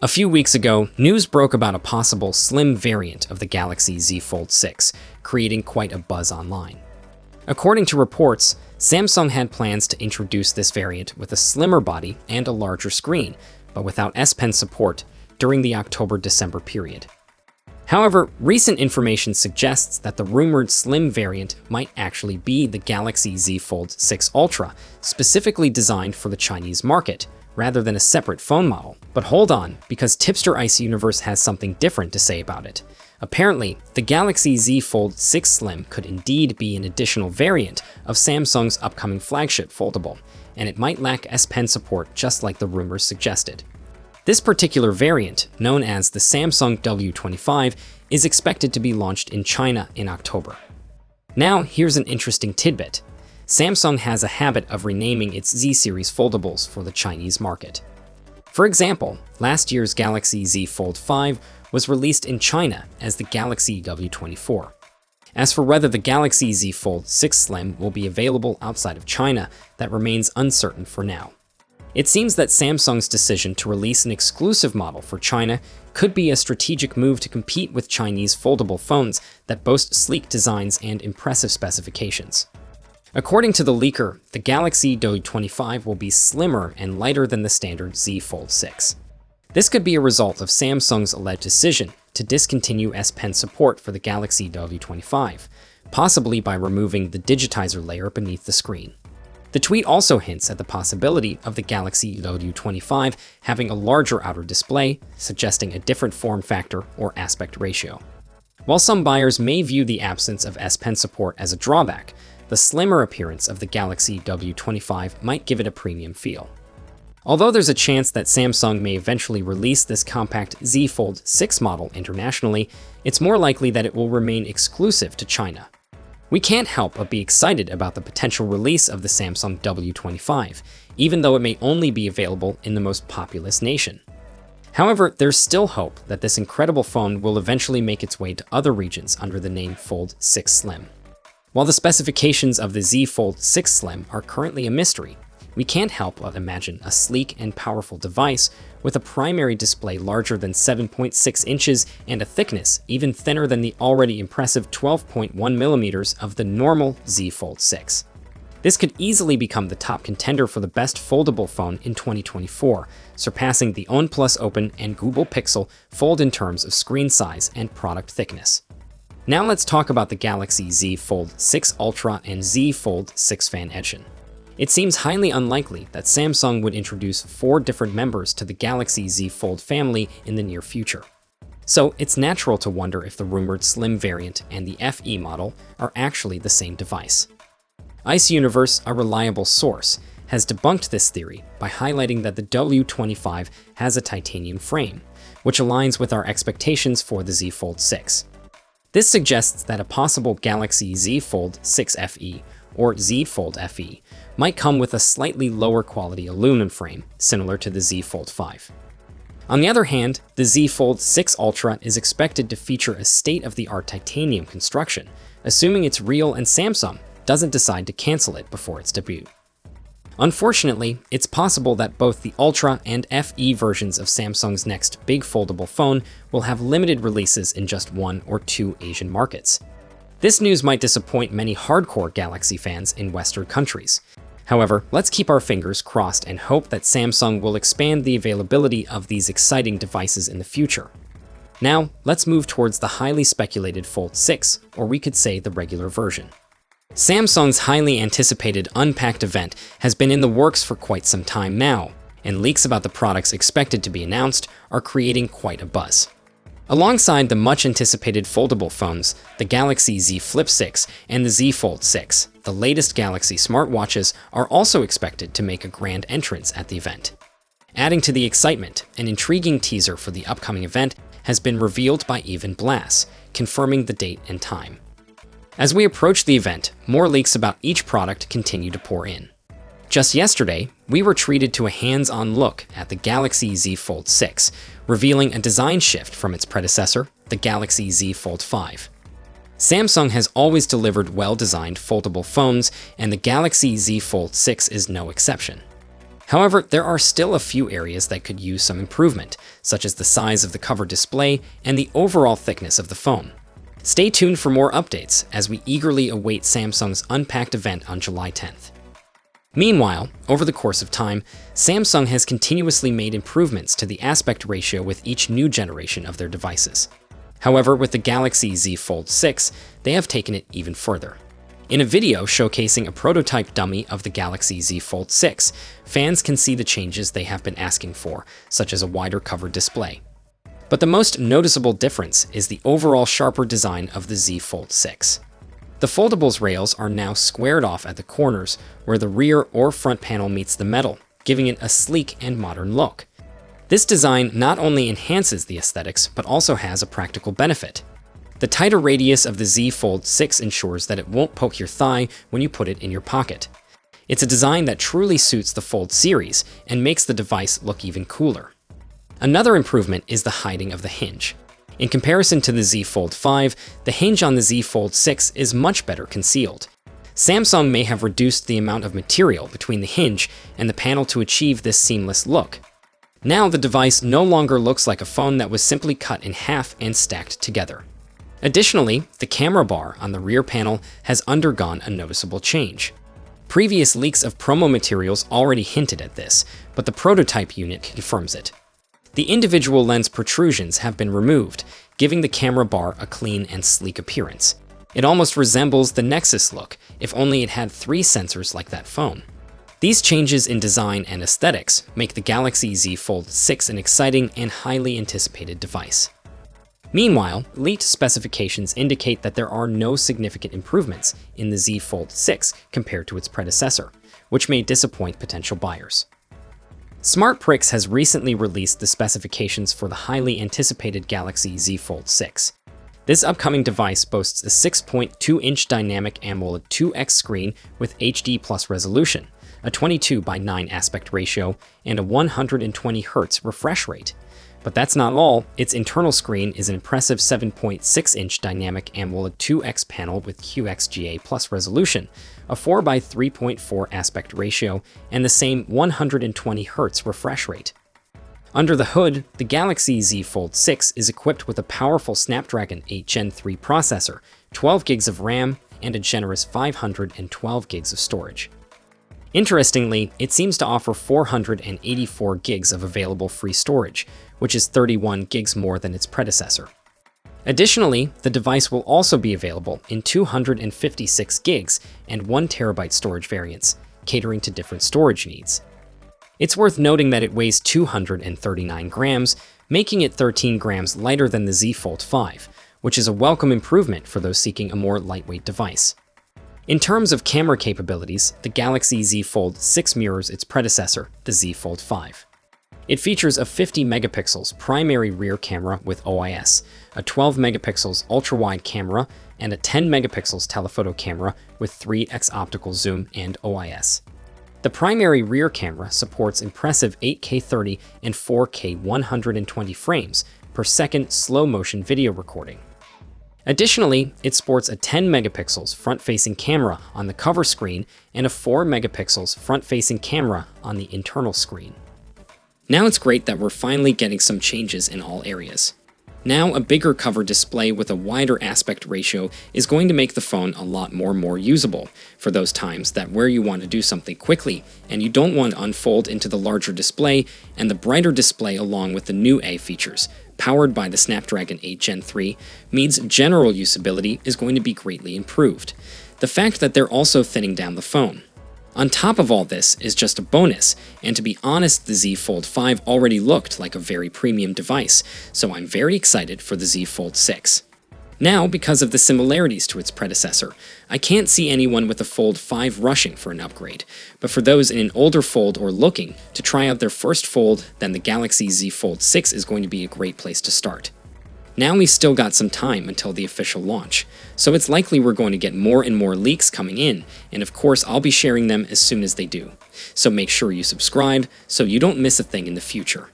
A few weeks ago, news broke about a possible slim variant of the Galaxy Z Fold 6, creating quite a buzz online. According to reports, Samsung had plans to introduce this variant with a slimmer body and a larger screen, but without S Pen support during the October-December period. However, recent information suggests that the rumored slim variant might actually be the Galaxy Z Fold 6 Ultra, specifically designed for the Chinese market, rather than a separate phone model. But hold on, because Tipster Ice Universe has something different to say about it. Apparently, the Galaxy Z Fold 6 Slim could indeed be an additional variant of Samsung's upcoming flagship foldable, and it might lack S Pen support just like the rumors suggested. This particular variant, known as the Samsung W25, is expected to be launched in China in October. Now, here's an interesting tidbit. Samsung has a habit of renaming its Z series foldables for the Chinese market. For example, last year's Galaxy Z Fold 5 was released in China as the Galaxy W24. As for whether the Galaxy Z Fold 6 Slim will be available outside of China, that remains uncertain for now. It seems that Samsung's decision to release an exclusive model for China could be a strategic move to compete with Chinese foldable phones that boast sleek designs and impressive specifications. According to the leaker, the Galaxy W25 will be slimmer and lighter than the standard Z Fold 6. This could be a result of Samsung's alleged decision to discontinue S Pen support for the Galaxy W25, possibly by removing the digitizer layer beneath the screen. The tweet also hints at the possibility of the Galaxy W25 having a larger outer display, suggesting a different form factor or aspect ratio. While some buyers may view the absence of S Pen support as a drawback, the slimmer appearance of the Galaxy W25 might give it a premium feel. Although there's a chance that Samsung may eventually release this compact Z Fold 6 model internationally, it's more likely that it will remain exclusive to China. We can't help but be excited about the potential release of the Samsung W25, even though it may only be available in the most populous nation. However, there's still hope that this incredible phone will eventually make its way to other regions under the name Fold 6 Slim. While the specifications of the Z Fold 6 Slim are currently a mystery, we can't help but imagine a sleek and powerful device with a primary display larger than 7.6 inches and a thickness even thinner than the already impressive 12.1 millimeters of the normal Z Fold 6. This could easily become the top contender for the best foldable phone in 2024, surpassing the OnePlus Open and Google Pixel Fold in terms of screen size and product thickness. Now let's talk about the Galaxy Z Fold 6 Ultra and Z Fold 6 Fan Edition. It seems highly unlikely that Samsung would introduce 4 different members to the Galaxy Z Fold family in the near future. So it's natural to wonder if the rumored slim variant and the FE model are actually the same device. Ice Universe, a reliable source, has debunked this theory by highlighting that the W25 has a titanium frame, which aligns with our expectations for the Z Fold 6. This suggests that a possible Galaxy Z Fold 6 FE, or Z Fold FE, might come with a slightly lower quality aluminum frame, similar to the Z Fold 5. On the other hand, the Z Fold 6 Ultra is expected to feature a state-of-the-art titanium construction, assuming it's real and Samsung doesn't decide to cancel it before its debut. Unfortunately, it's possible that both the Ultra and FE versions of Samsung's next big foldable phone will have limited releases in just 1 or 2 Asian markets. This news might disappoint many hardcore Galaxy fans in Western countries. However, let's keep our fingers crossed and hope that Samsung will expand the availability of these exciting devices in the future. Now, let's move towards the highly speculated Fold 6, or we could say the regular version. Samsung's highly anticipated Unpacked event has been in the works for quite some time now, and leaks about the products expected to be announced are creating quite a buzz. Alongside the much-anticipated foldable phones, the Galaxy Z Flip 6 and the Z Fold 6, the latest Galaxy smartwatches are also expected to make a grand entrance at the event. Adding to the excitement, an intriguing teaser for the upcoming event has been revealed by Evan Blass, confirming the date and time. As we approach the event, more leaks about each product continue to pour in. Just yesterday, we were treated to a hands-on look at the Galaxy Z Fold 6, revealing a design shift from its predecessor, the Galaxy Z Fold 5. Samsung has always delivered well-designed foldable phones, and the Galaxy Z Fold 6 is no exception. However, there are still a few areas that could use some improvement, such as the size of the cover display and the overall thickness of the phone. Stay tuned for more updates as we eagerly await Samsung's Unpacked event on July 10th. Meanwhile, over the course of time, Samsung has continuously made improvements to the aspect ratio with each new generation of their devices. However, with the Galaxy Z Fold 6, they have taken it even further. In a video showcasing a prototype dummy of the Galaxy Z Fold 6, fans can see the changes they have been asking for, such as a wider cover display. But the most noticeable difference is the overall sharper design of the Z Fold 6. The foldables rails are now squared off at the corners where the rear or front panel meets the metal, giving it a sleek and modern look. This design not only enhances the aesthetics, but also has a practical benefit. The tighter radius of the Z Fold 6 ensures that it won't poke your thigh when you put it in your pocket. It's a design that truly suits the Fold series and makes the device look even cooler. Another improvement is the hiding of the hinge. In comparison to the Z Fold 5, the hinge on the Z Fold 6 is much better concealed. Samsung may have reduced the amount of material between the hinge and the panel to achieve this seamless look. Now the device no longer looks like a phone that was simply cut in half and stacked together. Additionally, the camera bar on the rear panel has undergone a noticeable change. Previous leaks of promo materials already hinted at this, but the prototype unit confirms it. The individual lens protrusions have been removed, giving the camera bar a clean and sleek appearance. It almost resembles the Nexus look, if only it had 3 sensors like that phone. These changes in design and aesthetics make the Galaxy Z Fold 6 an exciting and highly anticipated device. Meanwhile, leaked specifications indicate that there are no significant improvements in the Z Fold 6 compared to its predecessor, which may disappoint potential buyers. SmartPrix has recently released the specifications for the highly anticipated Galaxy Z Fold 6. This upcoming device boasts a 6.2-inch dynamic AMOLED 2X screen with HD+ resolution, a 22:9 aspect ratio, and a 120Hz refresh rate. But that's not all. Its internal screen is an impressive 7.6-inch dynamic AMOLED 2X panel with QXGA+ resolution, a 4:3.4 aspect ratio, and the same 120Hz refresh rate. Under the hood, the Galaxy Z Fold 6 is equipped with a powerful Snapdragon 8 Gen 3 processor, 12 GB of RAM, and a generous 512 GB of storage. Interestingly, it seems to offer 484 GB of available free storage, which is 31 GB more than its predecessor. Additionally, the device will also be available in 256 GB and 1 TB storage variants, catering to different storage needs. It's worth noting that it weighs 239 grams, making it 13 grams lighter than the Z Fold 5, which is a welcome improvement for those seeking a more lightweight device. In terms of camera capabilities, the Galaxy Z Fold 6 mirrors its predecessor, the Z Fold 5. It features a 50 megapixels primary rear camera with OIS, a 12 megapixels ultra-wide camera, and a 10 megapixels telephoto camera with 3x optical zoom and OIS. The primary rear camera supports impressive 8K 30 and 4K 120 frames per second slow-motion video recording. Additionally, it sports a 10 megapixels front-facing camera on the cover screen and a 4 megapixels front-facing camera on the internal screen. Now it's great that we're finally getting some changes in all areas. Now, a bigger cover display with a wider aspect ratio is going to make the phone a lot more usable for those times that where you want to do something quickly and you don't want to unfold into the larger display, and the brighter display along with the new A features, powered by the Snapdragon 8 Gen 3, means general usability is going to be greatly improved. The fact that they're also thinning down the phone. On top of all this is just a bonus, and to be honest, the Z Fold 5 already looked like a very premium device, so I'm very excited for the Z Fold 6. Now, because of the similarities to its predecessor, I can't see anyone with a Fold 5 rushing for an upgrade, but for those in an older Fold or looking to try out their first Fold, then the Galaxy Z Fold 6 is going to be a great place to start. Now we've still got some time until the official launch, so it's likely we're going to get more and more leaks coming in, and of course I'll be sharing them as soon as they do. So make sure you subscribe so you don't miss a thing in the future.